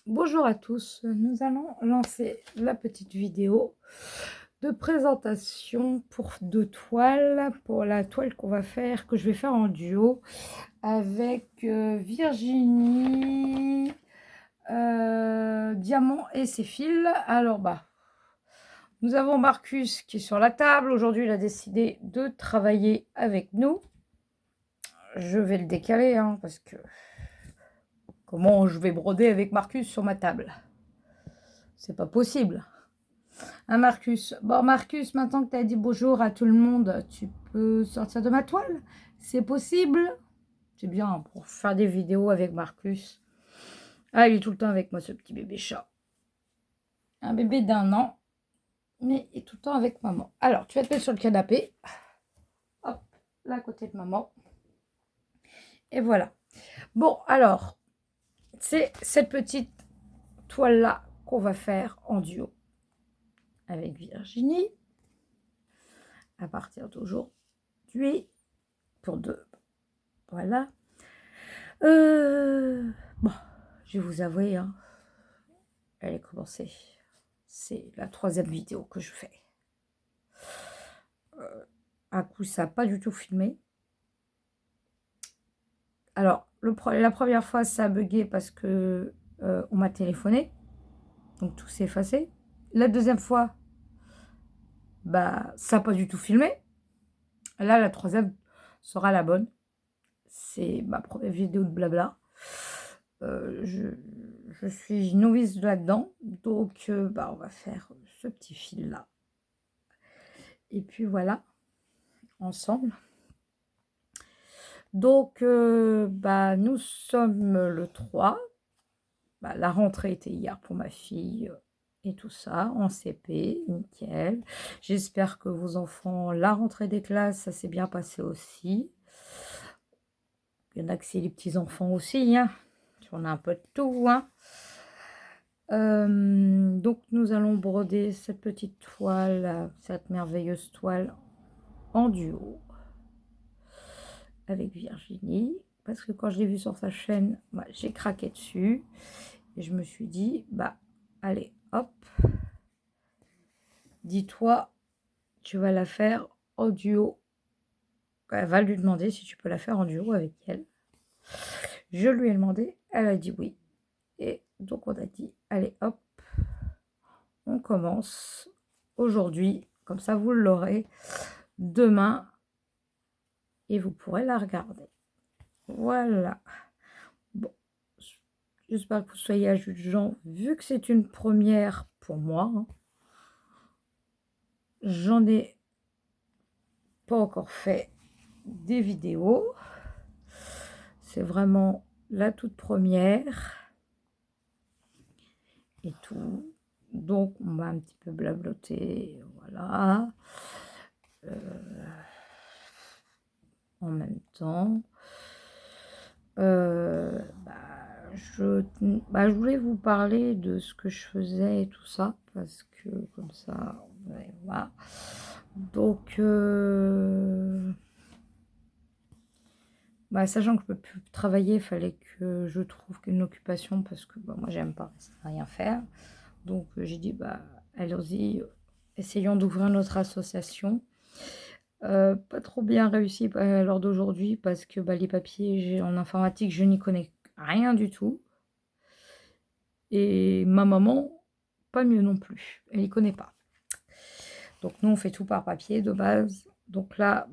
Bonjour à tous, nous allons lancer la petite vidéo de présentation pour deux toiles, pour la toile qu'on va faire, que je vais faire en duo avec Virginie, Diamant et ses fils. Alors nous avons Marcus qui est sur la table. Aujourd'hui il a décidé de travailler avec nous. Je vais le décaler parce que comment je vais broder avec Marcus sur ma table? C'est pas possible. Marcus. Bon, Marcus, maintenant que tu as dit bonjour à tout le monde, tu peux sortir de ma toile? C'est possible? C'est bien pour faire des vidéos avec Marcus. Ah, il est tout le temps avec moi, ce petit bébé chat. Un bébé d'1 an, mais il est tout le temps avec maman. Alors, tu vas te mettre sur le canapé. Hop, là à côté de maman. Et voilà. Bon, alors, c'est cette petite toile-là qu'on va faire en duo avec Virginie. À partir d'aujourd'hui, pour deux. Voilà. Bon, je vais vous avouer, elle est commencée. C'est la 3e vidéo que je fais. Un coup, ça n'a pas du tout filmé. Alors, la première fois, ça a bugué parce que on m'a téléphoné. Donc, tout s'est effacé. La deuxième fois, ça n'a pas du tout filmé. Là, la 3e sera la bonne. C'est ma première vidéo de blabla. Je suis novice là-dedans. Donc, on va faire ce petit fil-là. Et puis, voilà. Ensemble. Donc, nous sommes le 3. La rentrée était hier pour ma fille et tout ça, en CP, nickel. J'espère que vos enfants, la rentrée des classes, ça s'est bien passé aussi. Il y en a que c'est les petits-enfants aussi, on a un peu de tout, donc, nous allons broder cette petite toile, cette merveilleuse toile en duo avec Virginie, parce que quand je l'ai vue sur sa chaîne, j'ai craqué dessus et je me suis dit allez hop, dis-toi, tu vas la faire en duo. Elle va lui demander si tu peux la faire en duo avec elle. Je lui ai demandé, elle a dit oui, et donc on a dit allez hop, on commence aujourd'hui, comme ça vous l'aurez demain et vous pourrez la regarder. Voilà. Bon, j'espère que vous soyez indulgents, vu que c'est une première pour moi. J'en ai pas encore fait des vidéos. C'est vraiment la toute première. Et tout. Donc, on va un petit peu blabloter. Voilà. En même temps. Je voulais vous parler de ce que je faisais et tout ça, parce que comme ça, voilà. Donc, sachant que je peux plus travailler, il fallait que je trouve une occupation, parce que moi, j'aime pas rester à rien faire. Donc, j'ai dit, allons-y, essayons d'ouvrir notre association. Pas trop bien réussi à l'heure d'aujourd'hui, parce que les papiers en informatique, je n'y connais rien du tout. Et ma maman, pas mieux non plus, elle n'y connaît pas. Donc nous, on fait tout par papier de base. Donc là,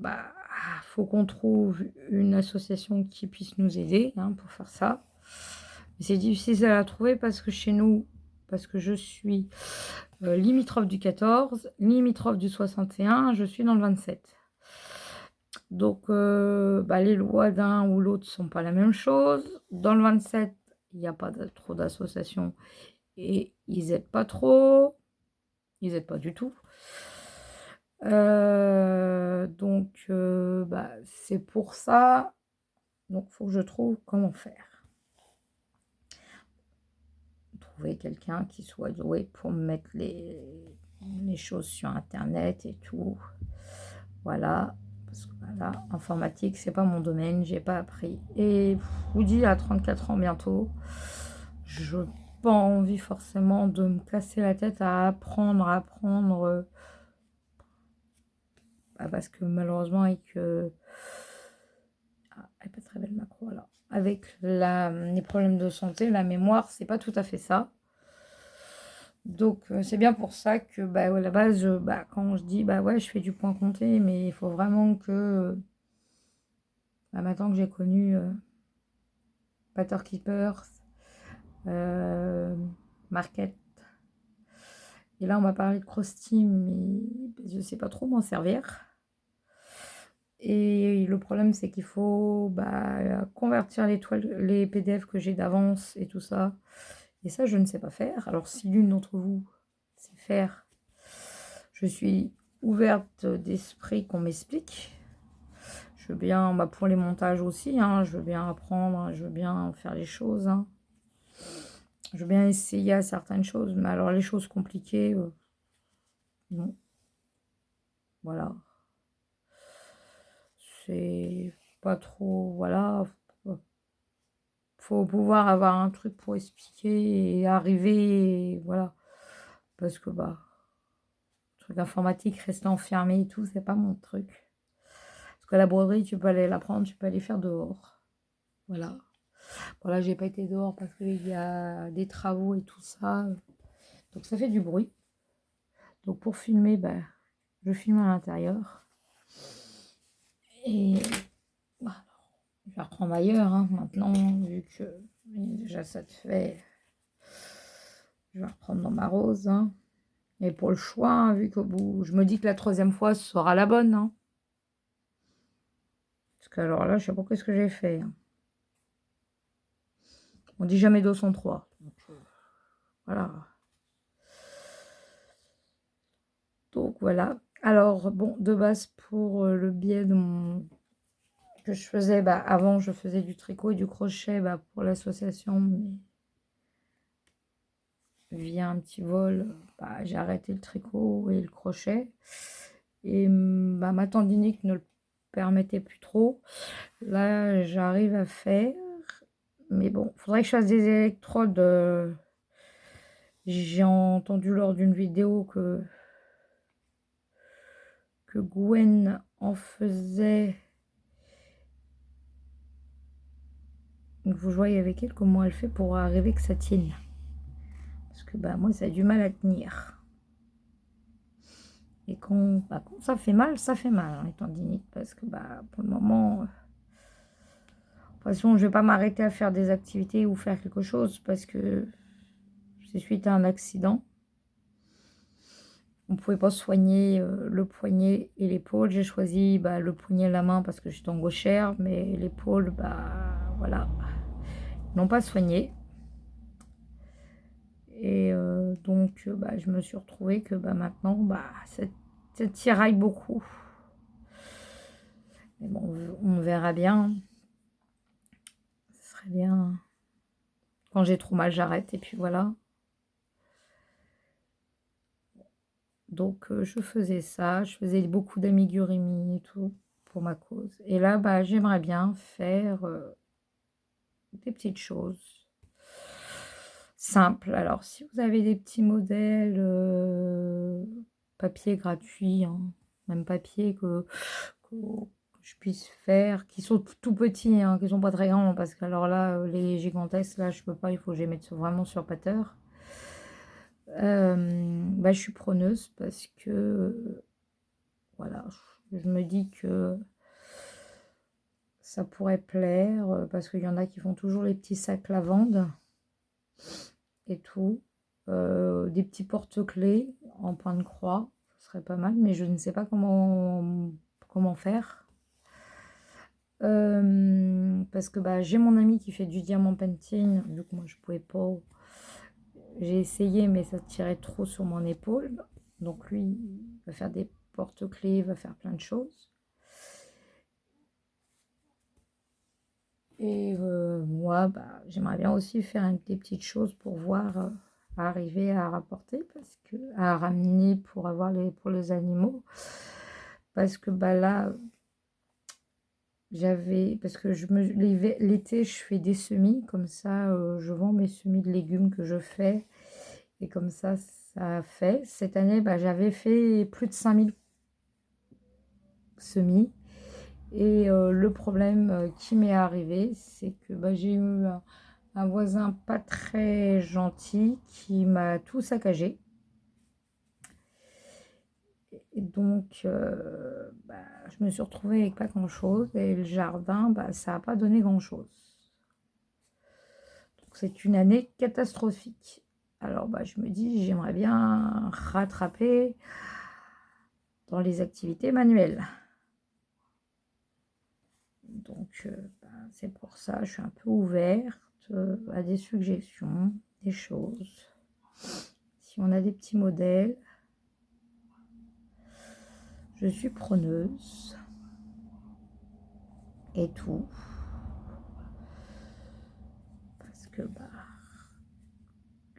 faut qu'on trouve une association qui puisse nous aider pour faire ça. Mais c'est difficile à la trouver parce que chez nous, parce que je suis limitrophe du 14, limitrophe du 61, je suis dans le 27. Donc, les lois d'un ou l'autre ne sont pas la même chose. Dans le 27, il n'y a pas trop d'associations et ils n'aident pas trop. Ils n'aident pas du tout. Donc, c'est pour ça. Donc, il faut que je trouve comment faire. Trouver quelqu'un qui soit doué pour mettre les choses sur Internet et tout. Voilà. Parce que informatique, c'est pas mon domaine, j'ai pas appris. Et je vous dis, à 34 ans bientôt, je pas envie forcément de me casser la tête à apprendre, parce que malheureusement avec elle est pas très belle macro là. Avec les problèmes de santé, la mémoire, c'est pas tout à fait ça. Donc c'est bien pour ça que à la base, quand je dis ouais, je fais du point compté, mais il faut vraiment que maintenant que j'ai connu Paterkeepers, Market, et là on m'a parlé de Cross-Team, mais je sais pas trop m'en servir. Et le problème, c'est qu'il faut convertir les PDF que j'ai d'avance et tout ça. Et ça, je ne sais pas faire. Alors, si l'une d'entre vous sait faire, je suis ouverte d'esprit qu'on m'explique. Je veux bien, pour les montages aussi, hein, je veux bien apprendre, je veux bien faire les choses. Hein. Je veux bien essayer à certaines choses, mais alors les choses compliquées, non. Voilà. C'est pas trop, voilà. Faut pouvoir avoir un truc pour expliquer et arriver, et voilà. Parce que truc informatique, rester enfermé et tout, c'est pas mon truc. Parce que la broderie, tu peux aller l'apprendre, tu peux aller faire dehors. Voilà. Bon, là, j'ai pas été dehors parce qu'il y a des travaux et tout ça. Donc ça fait du bruit. Donc pour filmer, je filme à l'intérieur. Et voilà. Je vais reprendre ailleurs hein, maintenant, vu que déjà ça te fait. Je vais reprendre dans ma rose. Hein. Et pour le choix, hein, vu qu'au bout, je me dis que la troisième fois ce sera la bonne. Hein. Parce que alors là, je sais pas qu'est-ce que j'ai fait. Hein. On dit jamais 203. Donc, voilà. Donc voilà. Alors bon, de base pour le biais de que je faisais, avant je faisais du tricot et du crochet pour l'association, mais via un petit vol, j'ai arrêté le tricot et le crochet. Et ma tendinite ne le permettait plus trop. Là, j'arrive à faire. Mais bon, faudrait que je fasse des électrodes. J'ai entendu lors d'une vidéo que Gwen en faisait. Donc vous voyez avec elle comment elle fait pour arriver que ça tienne. Parce que moi, ça a du mal à tenir. Et quand ça fait mal, hein, les tendinites. Parce que pour le moment, de toute façon, je vais pas m'arrêter à faire des activités ou faire quelque chose. Parce que c'est suite à un accident. On ne pouvait pas soigner le poignet et l'épaule. J'ai choisi le poignet et la main parce que j'étais en gauchère. Mais l'épaule, voilà. Ils n'ont pas soigné. Et donc, je me suis retrouvée que maintenant, ça tiraille beaucoup. Mais bon, on verra bien. Ce serait bien. Quand j'ai trop mal, j'arrête. Et puis voilà. Donc, je faisais ça. Je faisais beaucoup d'amigurumi et tout pour ma cause. Et là, j'aimerais bien faire des petites choses simples. Alors, si vous avez des petits modèles papier gratuit, hein, même papier que je puisse faire, qui sont tout petits, hein, qui sont pas très grands, parce que alors là, les gigantesques, là, je peux pas, il faut que je les mette vraiment sur Pater. Je suis preneuse parce que voilà, je me dis que ça pourrait plaire, parce qu'il y en a qui font toujours les petits sacs lavande et tout. Des petits porte-clés en point de croix, ce serait pas mal, mais je ne sais pas comment faire. Parce que j'ai mon ami qui fait du diamant painting, donc moi je pouvais pas. J'ai essayé, mais ça tirait trop sur mon épaule. Donc lui, il va faire des porte-clés, il va faire plein de choses. Et moi, j'aimerais bien aussi faire des petites choses pour voir arriver à rapporter, parce que à ramener pour avoir pour les animaux. Parce que là, parce que l'été, je fais des semis, comme ça, je vends mes semis de légumes que je fais, et comme ça fait. Cette année, bah, j'avais fait plus de 5000 semis, et le problème qui m'est arrivé, c'est que bah, j'ai eu un voisin pas très gentil qui m'a tout saccagé. Et donc, bah, je me suis retrouvée avec pas grand-chose, et le jardin, bah, ça n'a pas donné grand-chose. Donc, c'est une année catastrophique. Alors, bah, je me dis, j'aimerais bien rattraper dans les activités manuelles. Donc, bah, c'est pour ça, je suis un peu ouverte à des suggestions, des choses. Si on a des petits modèles, je suis preneuse. Et tout. Parce que, bah,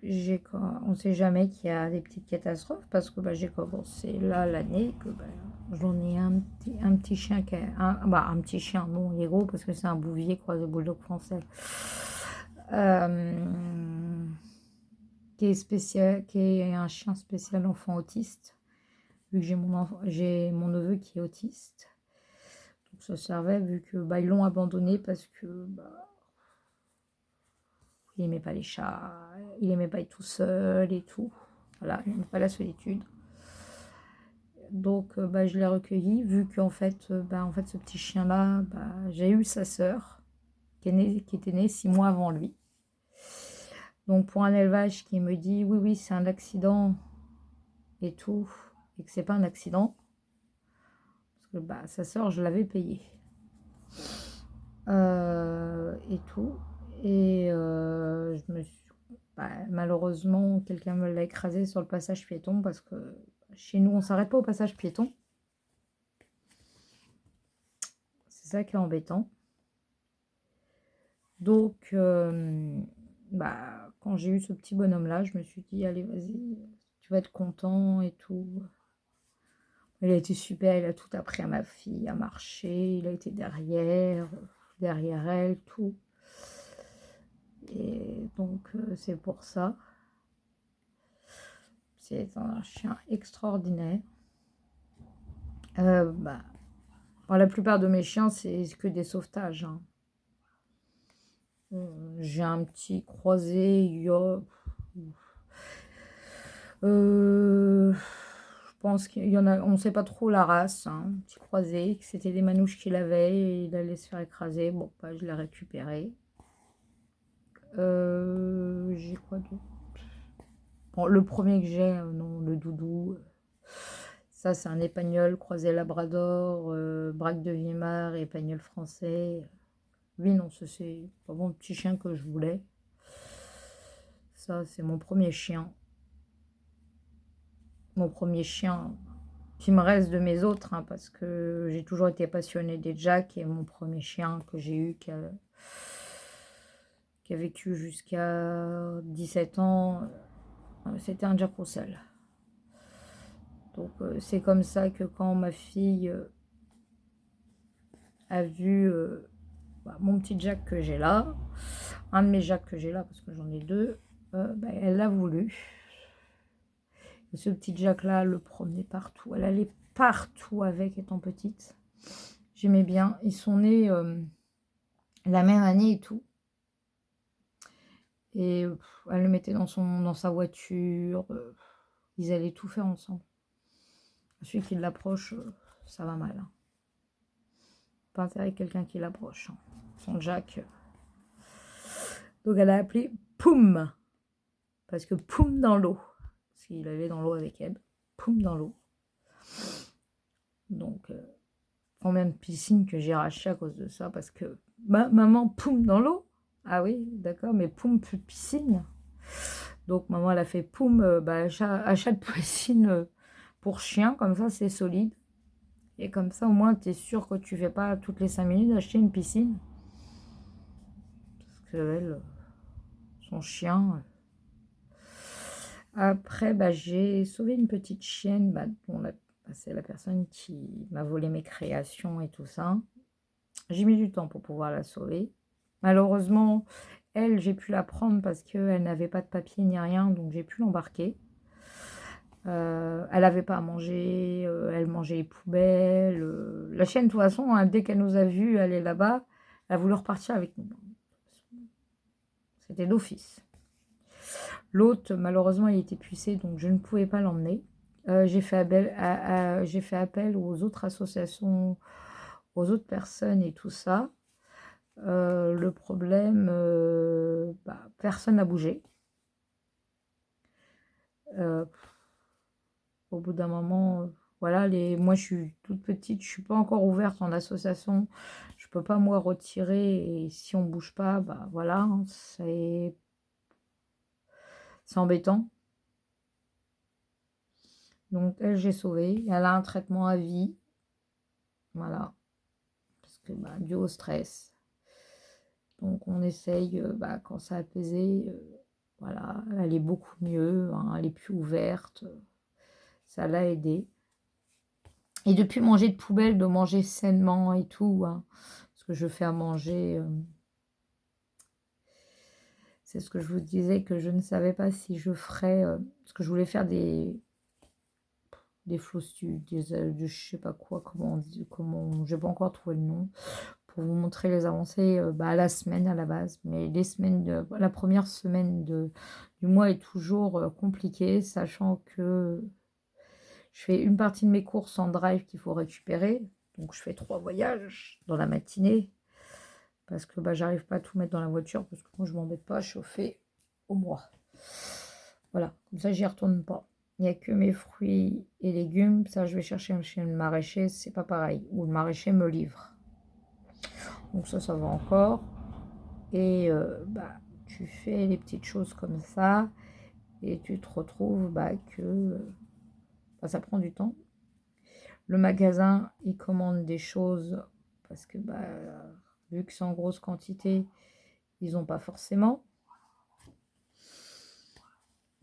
on ne sait jamais qu'il y a des petites catastrophes, parce que bah, j'ai commencé là l'année que bah, j'en ai un petit chien un petit chien, bon il est gros parce que c'est un bouvier croisé bulldog français, qui est spécial, qui est un chien spécial enfant autiste, vu que j'ai mon neveu qui est autiste. Donc ça servait, vu que bah, ils l'ont abandonné parce que bah, il n'aimait pas les chats, il n'aimait pas être tout seul et tout. Voilà, il n'aimait pas la solitude. Donc, bah, je l'ai recueilli, vu qu'en fait, en fait, ce petit chien-là, bah, j'ai eu sa sœur, qui était née 6 mois avant lui. Donc, pour un élevage qui me dit, oui, oui, c'est un accident et tout, et que c'est pas un accident, parce que bah, sa sœur, je l'avais payée. Et tout. Et malheureusement, quelqu'un me l'a écrasé sur le passage piéton, parce que chez nous, on s'arrête pas au passage piéton. C'est ça qui est embêtant. Donc, quand j'ai eu ce petit bonhomme-là, je me suis dit, allez, vas-y, tu vas être content et tout. Il a été super, il a tout appris à ma fille, à marcher, il a été derrière elle, tout. Et donc, c'est pour ça. C'est un chien extraordinaire. La plupart de mes chiens, c'est que des sauvetages. Hein. J'ai un petit croisé, je pense qu'il y en a, on ne sait pas trop la race, hein, un petit croisé, c'était des manouches qu'il avait, et il allait se faire écraser. Bon, bah, je l'ai récupéré. J'ai quoi d'autre? Bon, le premier que j'ai, non, le doudou. Ça, c'est un épagnol croisé labrador, braque de Weimar et épagnol français. Lui, non, c'est pas mon petit chien que je voulais. Ça, c'est mon premier chien. Mon premier chien qui me reste de mes autres, hein, parce que j'ai toujours été passionnée des Jack, et mon premier chien que j'ai eu, qui a vécu jusqu'à 17 ans, c'était un Jack Russell. Donc c'est comme ça que quand ma fille a vu mon petit Jack que j'ai là, un de mes Jacks que j'ai là, parce que j'en ai deux, elle l'a voulu. Et ce petit Jack là le promenait partout, elle allait partout avec étant petite. J'aimais bien, ils sont nés la même année et tout. Et elle le mettait dans sa voiture, ils allaient tout faire ensemble. Celui qui l'approche, ça va mal. Hein. Pas intérêt quelqu'un qui l'approche. Hein. Son Jack. Donc elle a appelé Poum. Parce que Poum dans l'eau. Parce qu'il allait dans l'eau avec elle. Poum dans l'eau. Donc, combien de piscines que j'ai rachetées à cause de ça. Parce que, maman, Poum dans l'eau. Ah oui, d'accord, mais Poum plus de piscine. Donc maman, elle a fait Poum, achat de piscine pour chien. Comme ça, c'est solide. Et comme ça, au moins, tu es sûr que tu fais pas toutes les 5 minutes d'acheter une piscine. Parce que elle, son chien. Après, j'ai sauvé une petite chienne. C'est la personne qui m'a volé mes créations et tout ça. J'ai mis du temps pour pouvoir la sauver. Malheureusement, elle, j'ai pu la prendre parce qu'elle n'avait pas de papier ni rien, donc j'ai pu l'embarquer. Elle n'avait pas à manger, elle mangeait les poubelles. La chienne, de toute façon, hein, dès qu'elle nous a vus aller là-bas, elle a voulu repartir avec nous. C'était d'office. L'autre, malheureusement, il était pucé, donc je ne pouvais pas l'emmener. J'ai fait appel aux autres associations, aux autres personnes et tout ça. Le problème, personne n'a bougé. Au bout d'un moment, voilà, moi je suis toute petite, je suis pas encore ouverte en association, je peux pas moi retirer, et si on bouge pas, bah voilà, hein, c'est embêtant. Donc elle, j'ai sauvé, elle a un traitement à vie, voilà, parce que dû au stress. Donc on essaye, quand ça a apaisé, voilà, elle est beaucoup mieux, hein, elle est plus ouverte, ça l'a aidé. Et depuis manger de poubelle, de manger sainement et tout, hein, parce que je fais à manger, c'est ce que je vous disais, que je ne savais pas si je ferais, parce que je voulais faire des flossus, je sais pas quoi, j'ai pas encore trouvé le nom, pour vous montrer les avancées à la semaine à la base, mais la première semaine du mois est toujours compliquée, sachant que je fais une partie de mes courses en drive qu'il faut récupérer, donc je fais 3 voyages dans la matinée, parce que j'arrive pas à tout mettre dans la voiture, parce que moi je m'embête pas à chauffer au mois. Voilà, comme ça j'y retourne pas. Il n'y a que mes fruits et légumes, ça je vais chercher chez le maraîcher, c'est pas pareil, ou le maraîcher me livre. Donc ça va encore. Et tu fais les petites choses comme ça, et tu te retrouves que ça prend du temps. Le magasin, il commande des choses, parce que vu que c'est en grosse quantité, ils n'ont pas forcément.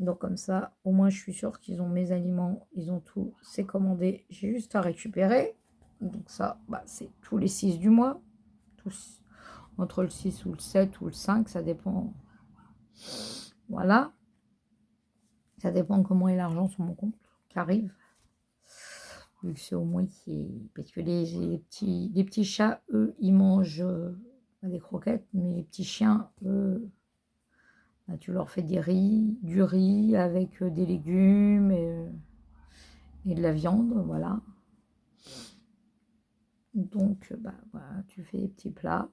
Donc comme ça, au moins je suis sûre qu'ils ont mes aliments, ils ont tout, c'est commandé, j'ai juste à récupérer. Donc ça, c'est tous les 6 du mois, entre le 6 ou le 7 ou le 5, ça dépend. Voilà, ça dépend comment est l'argent sur mon compte qui arrive. Vu que c'est au moins parce que les petits chats, eux, ils mangent des croquettes, mais les petits chiens, eux, tu leur fais du riz avec des légumes et de la viande, voilà. Donc, voilà, tu fais des petits plats.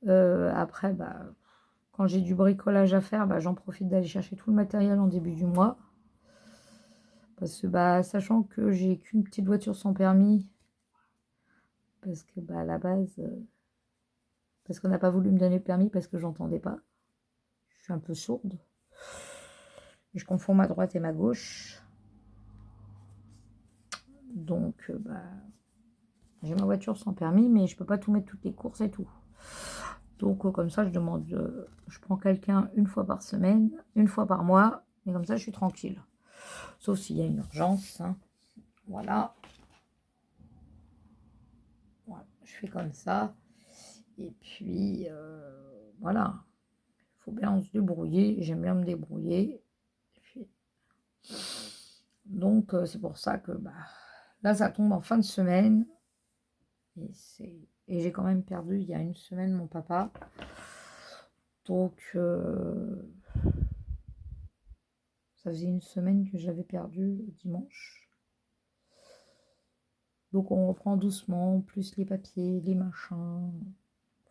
Après, quand j'ai du bricolage à faire, j'en profite d'aller chercher tout le matériel en début du mois. Parce que, sachant que j'ai qu'une petite voiture sans permis, parce que, à la base, parce qu'on n'a pas voulu me donner le permis parce que j'entendais pas. Je suis un peu sourde. Et je confonds ma droite et ma gauche. Donc, j'ai ma voiture sans permis, mais je peux pas tout mettre, toutes les courses et tout. Donc, comme ça, je prends quelqu'un une fois par semaine, une fois par mois, et comme ça, je suis tranquille. Sauf s'il y a une urgence, hein. Voilà. Voilà. Je fais comme ça. Et puis, voilà. Il faut bien se débrouiller. J'aime bien me débrouiller. Donc, c'est pour ça que là, ça tombe en fin de semaine. Et j'ai quand même perdu il y a une semaine mon papa. Donc, ça faisait une semaine que j'avais perdu dimanche. Donc, on reprend doucement, plus les papiers, les machins.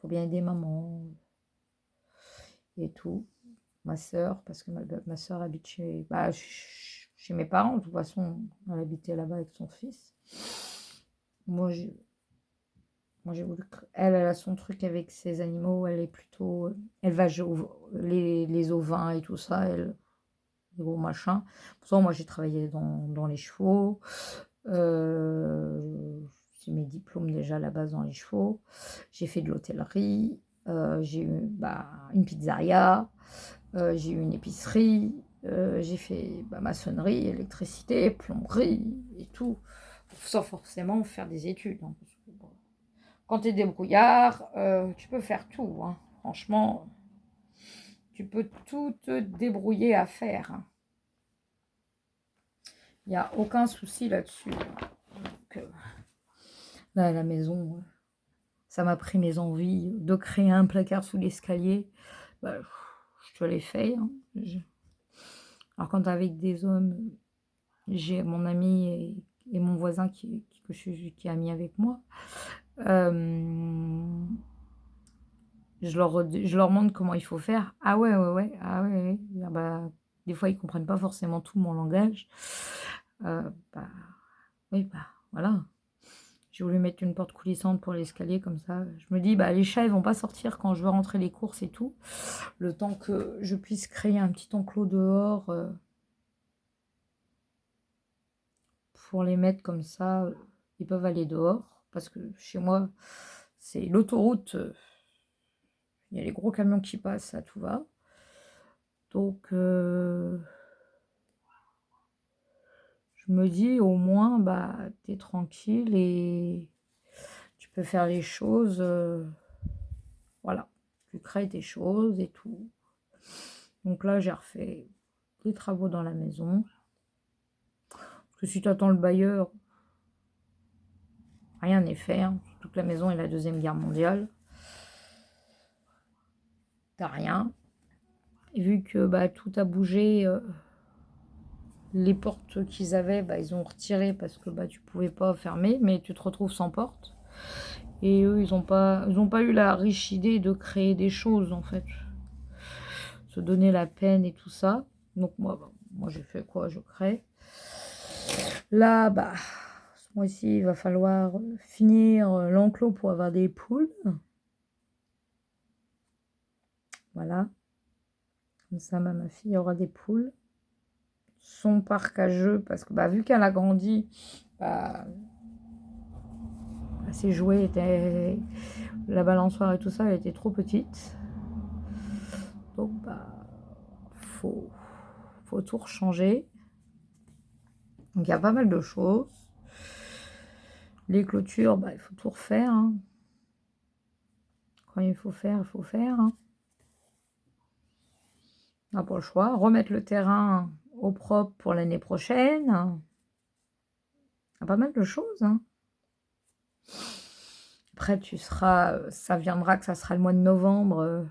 Faut bien aider maman et tout. Ma soeur, parce que ma soeur habite chez mes parents. De toute façon, elle habitait là-bas avec son fils. Moi, j'ai voulu. Elle a son truc avec ses animaux. Elle est plutôt. Elle va les ovins et tout ça. Les gros machins. Pourtant, moi, j'ai travaillé dans les chevaux. J'ai mes diplômes déjà à la base dans les chevaux. J'ai fait de l'hôtellerie. J'ai eu une pizzeria. J'ai eu une épicerie. J'ai fait maçonnerie, électricité, plomberie et tout. Sans forcément faire des études. Hein, parce que, Quand tu es débrouillard, tu peux faire tout, hein. Franchement, tu peux tout te débrouiller à faire, hein. Il n'y a aucun souci là-dessus. Donc, là, à la maison, ça m'a pris mes envies de créer un placard sous l'escalier. Bah, je te l'ai fait, hein. Alors, quand avec des hommes, j'ai mon ami et mon voisin qui est ami avec moi. Je leur montre comment il faut faire. Ah ouais, ouais, ouais. Ah ouais, ouais. Ah bah, des fois, ils comprennent pas forcément tout mon langage. Bah, oui, bah, voilà. J'ai voulu mettre une porte coulissante pour l'escalier, comme ça. Je me dis, bah, les chats, ils vont pas sortir quand je veux rentrer les courses et tout. Le temps que je puisse créer un petit enclos dehors pour les mettre comme ça, ils peuvent aller dehors. Parce que chez moi, c'est l'autoroute. Il y a les gros camions qui passent, ça tout va. Donc, je me dis, au moins, bah, t'es tranquille et tu peux faire les choses. Voilà, tu crées tes choses et tout. Donc là, j'ai refait les travaux dans la maison. Parce que si tu attends le bailleur, rien n'est fait, hein. Surtout que la maison est la Deuxième Guerre mondiale. T'as rien. Et vu que bah, tout a bougé, les portes qu'ils avaient, bah, ils ont retiré parce que bah, tu pouvais pas fermer, mais tu te retrouves sans porte. Et eux, ils n'ont pas eu la riche idée de créer des choses, en fait. Se donner la peine et tout ça. Donc moi, bah, moi j'ai fait quoi? Je crée. Là, bah, ce mois-ci, il va falloir finir l'enclos pour avoir des poules. Voilà. Comme ça, ma fille aura des poules. Son parc à jeux, parce que bah, vu qu'elle a grandi, bah, ses jouets étaient... La balançoire et tout ça, elle était trop petite. Donc, bah, faut tout rechanger. Donc, il y a pas mal de choses. Les clôtures, bah, il faut tout refaire, hein. Quand il faut faire, il faut faire, hein. On n'a pas le choix. Remettre le terrain au propre pour l'année prochaine. Il y a pas mal de choses, hein. Après, ça viendra que ça sera le mois de novembre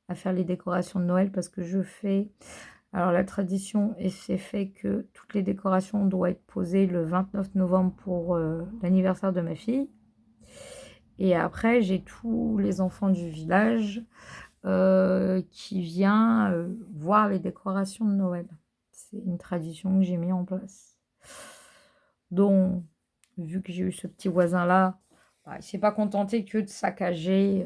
à faire les décorations de Noël parce que je fais... Alors, la tradition, et c'est fait que toutes les décorations doivent être posées le 29 novembre pour l'anniversaire de ma fille. Et après, j'ai tous les enfants du village qui viennent voir les décorations de Noël. C'est une tradition que j'ai mis en place. Donc, vu que j'ai eu ce petit voisin-là, bah, il ne s'est pas contenté que de saccager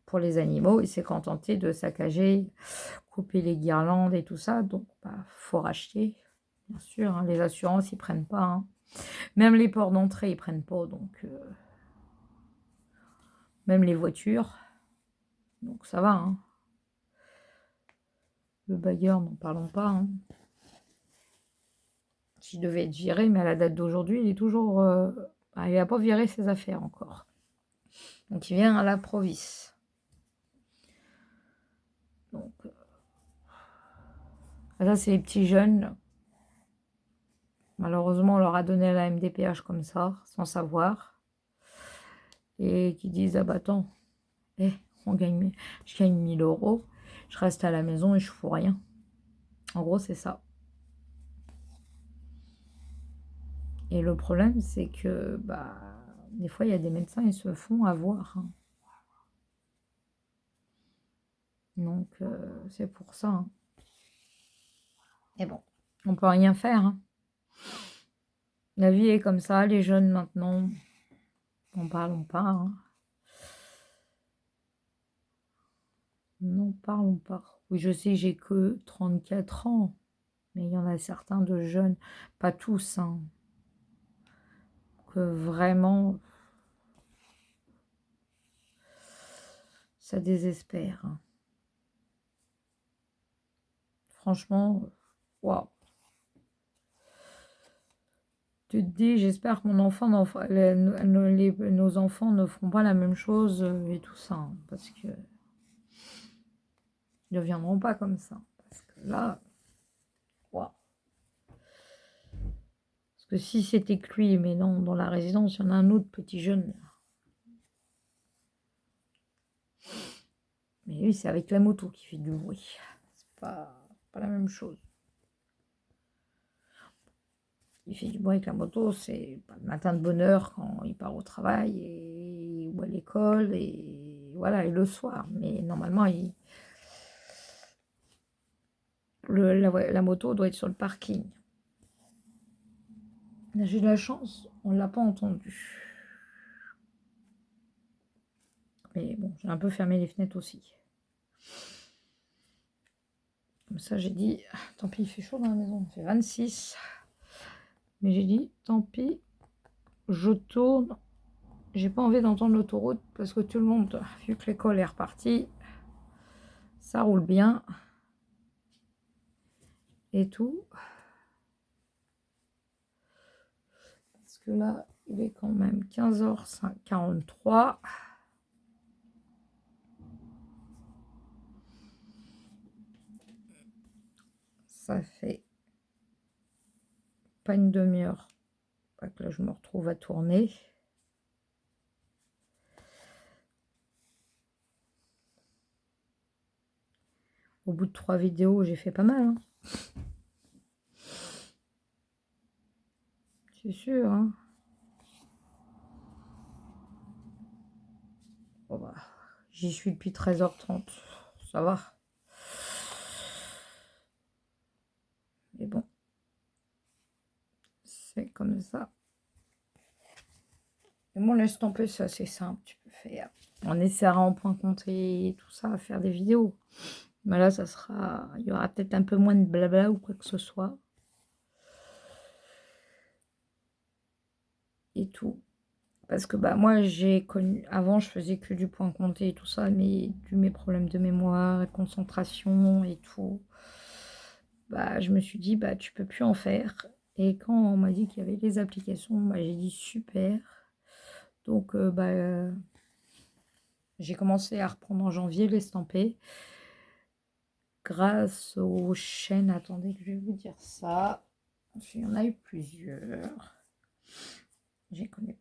pour les animaux, il s'est contenté de saccager, couper les guirlandes et tout ça. Donc, bah, faut racheter, bien sûr, hein. Les assurances, ils prennent pas, hein. Même les ports d'entrée, ils prennent pas. Donc, même les voitures. Donc, ça va, hein. Le bailleur, n'en parlons pas, hein. S'il devait être viré, mais à la date d'aujourd'hui, il est toujours... il n'a pas viré ses affaires encore. Donc, il vient à l'improviste. Donc, ça, c'est les petits jeunes. Malheureusement, on leur a donné la MDPH comme ça, sans savoir. Et qui disent, ah bah attends, je gagne 1000 euros, je reste à la maison et je fous rien. En gros, c'est ça. Et le problème, c'est que bah, des fois, il y a des médecins, ils se font avoir, hein. Donc, c'est pour ça, hein. Et bon, on peut rien faire, hein. La vie est comme ça, les jeunes maintenant, n'en parlons pas, hein. N'en parlons pas. Oui, je sais, j'ai que 34 ans, mais il y en a certains de jeunes, pas tous, hein, que vraiment, ça désespère, hein. Franchement, waouh. Tu te dis, j'espère que nos enfants ne feront pas la même chose et tout ça, hein, parce que ils ne deviendront pas comme ça. Parce que là, waouh. Parce que si c'était que lui, mais non, dans la résidence, il y en a un autre petit jeune. Mais lui, c'est avec la moto qui fait du bruit. C'est pas la même chose. Il fait du bruit avec la moto, c'est pas le matin de bonne heure quand il part au travail ou à l'école, et voilà, et le soir. Mais normalement, la moto doit être sur le parking. J'ai eu de la chance, on ne l'a pas entendu. Mais bon, j'ai un peu fermé les fenêtres aussi. Comme ça, j'ai dit, tant pis, il fait chaud dans la maison, il fait 26. Mais j'ai dit, tant pis, je tourne. J'ai pas envie d'entendre l'autoroute parce que tout le monde, vu que l'école est repartie, ça roule bien. Et tout. Parce que là, il est quand même 15h43. Ça fait pas une demi-heure. Pas que là, je me retrouve à tourner. Au bout de 3 vidéos, j'ai fait pas mal. Hein. C'est sûr. Hein. Bon bah, j'y suis depuis 13h30. Ça va. Mais bon. C'est comme ça. Et mon estampé, c'est assez simple. Tu peux faire. On essaiera en point compté et tout ça à faire des vidéos. Mais là, ça sera. Il y aura peut-être un peu moins de blabla ou quoi que ce soit. Et tout. Parce que bah moi j'ai connu. Avant je faisais que du point compté et tout ça, mais dû mes problèmes de mémoire et de concentration et tout. Bah je me suis dit bah tu peux plus en faire. Et quand on m'a dit qu'il y avait des applications, bah, j'ai dit super. Donc j'ai commencé à reprendre en janvier l'estampé. Grâce aux chaînes, attendez que je vais vous dire ça. Il y en a eu plusieurs. J'ai connu.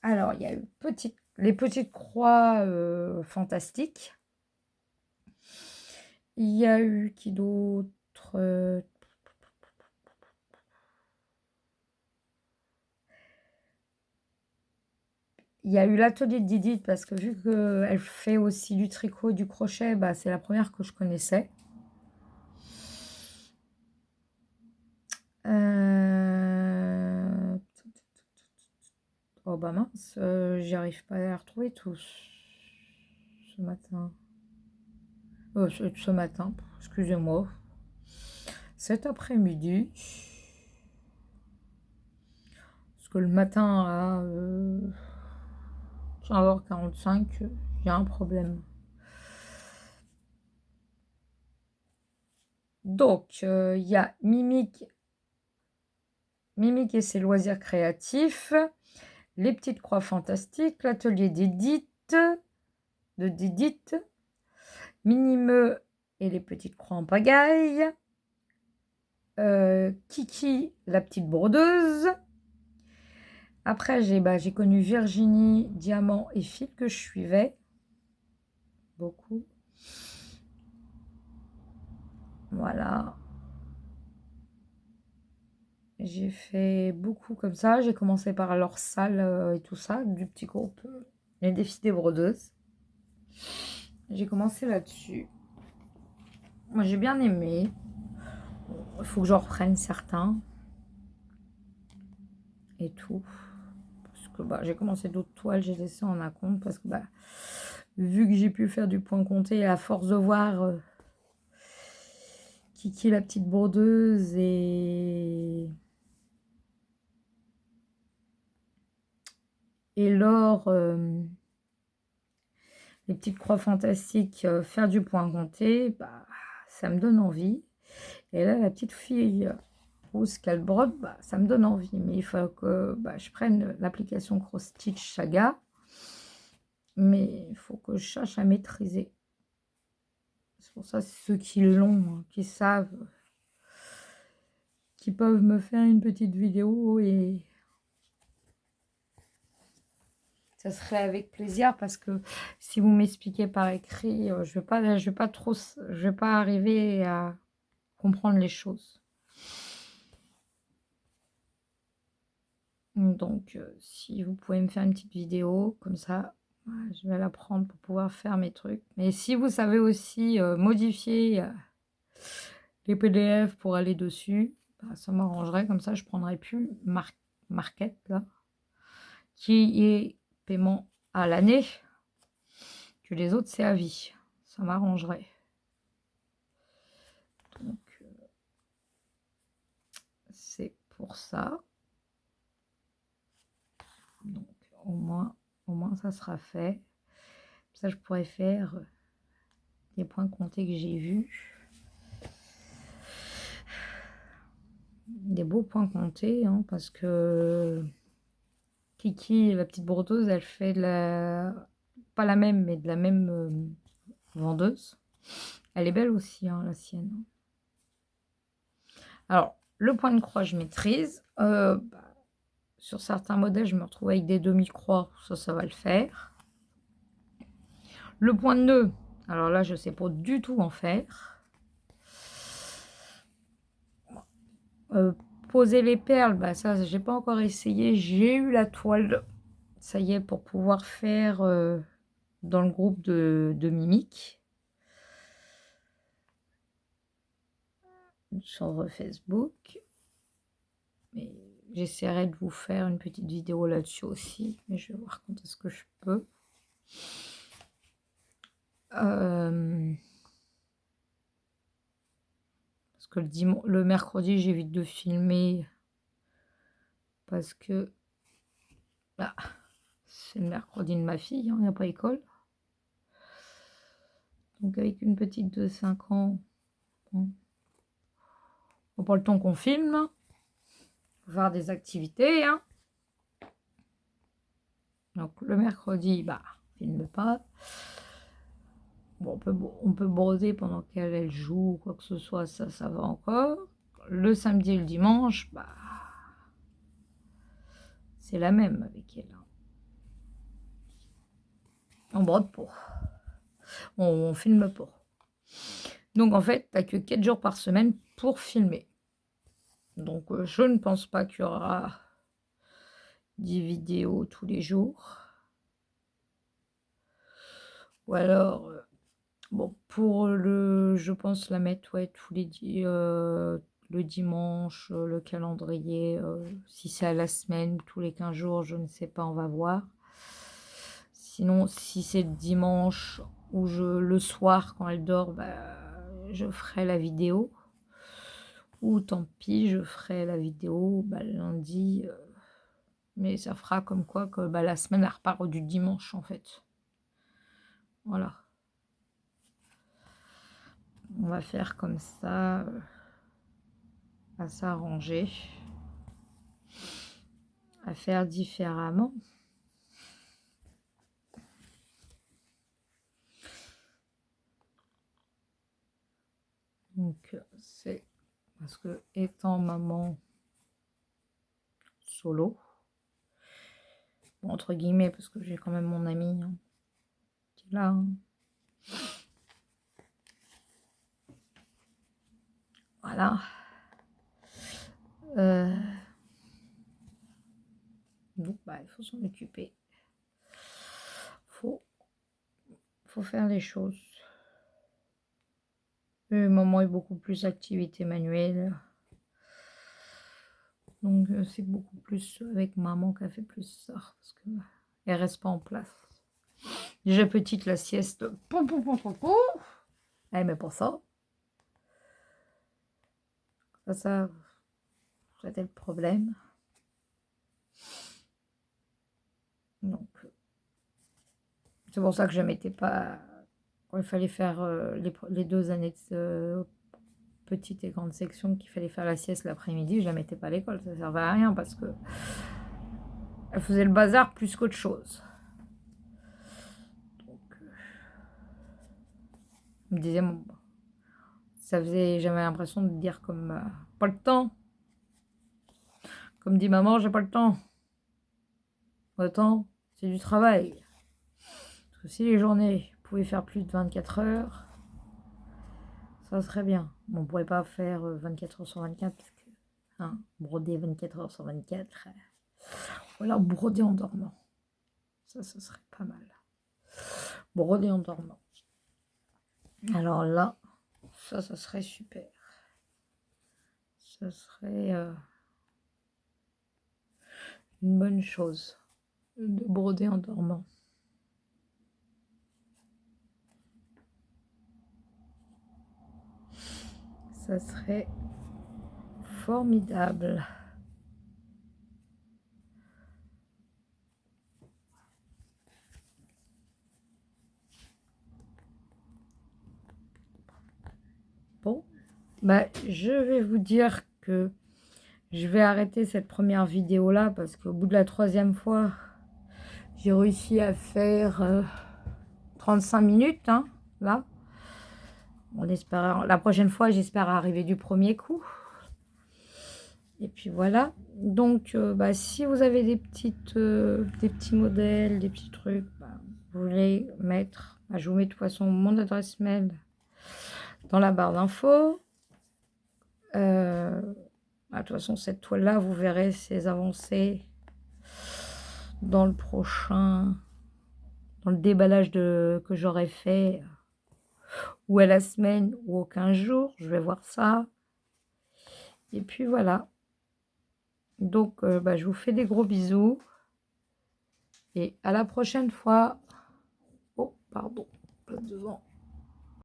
Alors, il y a eu les petites croix fantastiques. Il y a eu qui d'autre il y a eu l'atelier de Didit parce que vu qu'elle fait aussi du tricot, du crochet, bah, c'est la première que je connaissais. Oh bah mince, j'y arrive pas à les retrouver tous ce matin. Ce matin, excusez-moi. Cet après-midi. Parce que le matin à 15h45, il y a un problème. Donc, il y a Mimique et ses loisirs créatifs, les petites croix fantastiques, l'atelier d'Edith, Minimeux et les petites croix en pagaille, Kiki, la petite brodeuse. Après, j'ai connu Virginie, Diamant et Fil que je suivais. Beaucoup. Voilà. J'ai fait beaucoup comme ça. J'ai commencé par leur salle et tout ça, du petit groupe Les Défis des Brodeuses. J'ai commencé là-dessus. Moi, j'ai bien aimé. Il faut que j'en reprenne certains. Et tout. Parce que bah, j'ai commencé d'autres toiles, j'ai laissé en acompte. Parce que bah, vu que j'ai pu faire du point compté, à force de voir Kiki la petite brodeuse et Laure, les petites croix fantastiques, faire du point compté, bah, ça me donne envie. Et là, la petite fille rousse qu'elle brode, bah, ça me donne envie. Mais il faut que je prenne l'application Cross Stitch Saga. Mais il faut que je cherche à maîtriser. C'est pour ça, ceux qui l'ont, qui savent, qui peuvent me faire une petite vidéo et ça serait avec plaisir parce que si vous m'expliquez par écrit, je vais pas arriver à comprendre les choses. Donc, si vous pouvez me faire une petite vidéo comme ça, je vais la prendre pour pouvoir faire mes trucs. Mais si vous savez aussi modifier les PDF pour aller dessus, bah, ça m'arrangerait. Comme ça, je prendrais plus Market, là, qui est paiement à l'année, que les autres, c'est à vie. Ça m'arrangerait. Donc, c'est pour ça. Donc, au moins ça sera fait. Ça, je pourrais faire des points comptés que j'ai vus. Des beaux points comptés, hein, parce que Kiki, la petite brodeuse, elle fait pas la même, mais de la même vendeuse. Elle est belle aussi, hein, la sienne. Alors, le point de croix, je maîtrise. Sur certains modèles, je me retrouve avec des demi-croix. Ça va le faire. Le point de nœud, alors là, je ne sais pas du tout en faire. Poser les perles, bah ça, j'ai pas encore essayé. J'ai eu la toile, ça y est, pour pouvoir faire dans le groupe de Mimic. Sur Facebook. Mais j'essaierai de vous faire une petite vidéo là-dessus aussi. Mais je vais voir quand est-ce que je peux. Parce que le mercredi, j'évite de filmer. Parce que c'est le mercredi de ma fille, il n'y a pas école. Donc avec une petite de 5 ans, bon, on n'a pas le temps qu'on filme. Faut faire des activités. Hein. Donc le mercredi, filme pas. Bon, on peut broder pendant qu'elle joue ou quoi que ce soit, ça va encore. Le samedi et le dimanche, c'est la même avec elle. On brode pas. On filme pas. Donc en fait, t'as que 4 jours par semaine pour filmer. Donc je ne pense pas qu'il y aura des vidéos tous les jours. Ou alors, bon, je pense la mettre tous les le dimanche, le calendrier, si c'est à la semaine, tous les 15 jours, je ne sais pas, on va voir. Sinon, si c'est le dimanche ou le soir quand elle dort, je ferai la vidéo. Ou tant pis, je ferai la vidéo lundi. Mais ça fera comme quoi que la semaine, elle repart du dimanche en fait. Voilà. On va faire comme ça, à s'arranger, à faire différemment. Donc, c'est parce que étant maman solo, bon, entre guillemets, parce que j'ai quand même mon ami qui est là. Hein. Voilà. Donc, il faut s'en occuper. Faut faire les choses. Maman est beaucoup plus activité manuelle. Donc, c'est beaucoup plus avec maman qu'elle fait plus ça. Parce qu'elle reste pas en place. Déjà petite, la sieste. Elle met pas ça. Ça, c'était le problème. Donc, c'est pour ça que je ne mettais pas. Quand il fallait faire les 2 années petite et grande section qu'il fallait faire la sieste l'après-midi, je la mettais pas à l'école, ça servait à rien parce que elle faisait le bazar plus qu'autre chose. Donc, je me disais, bon, ça faisait, j'avais l'impression de dire comme pas le temps. Comme dit maman, j'ai pas le temps. Le temps, c'est du travail. Parce que si les journées pouvaient faire plus de 24 heures, ça serait bien. On ne pourrait pas faire 24 heures sur 24 parce que broder 24 heures sur 24, ou alors broder en dormant. Ça serait pas mal. Broder en dormant. Alors là, ça serait super. Ça serait une bonne chose de broder en dormant. Ça serait formidable. Bon, bah, je vais vous dire que je vais arrêter cette première vidéo là parce qu'au bout de la 3e fois, j'ai réussi à faire 35 minutes, hein, là. On espère, la prochaine fois, j'espère arriver du premier coup. Et puis voilà. Donc, bah, si vous avez des petits modèles, des petits trucs, bah, vous voulez mettre, bah, je vous mets de toute façon mon adresse mail dans la barre d'infos. De toute façon, cette toile-là, vous verrez ses avancées dans le prochain, dans le déballage que j'aurai fait, ou à la semaine, ou aux 15 jours. Je vais voir ça. Et puis voilà. Donc, bah, je vous fais des gros bisous. Et à la prochaine fois. Oh, pardon, pas devant.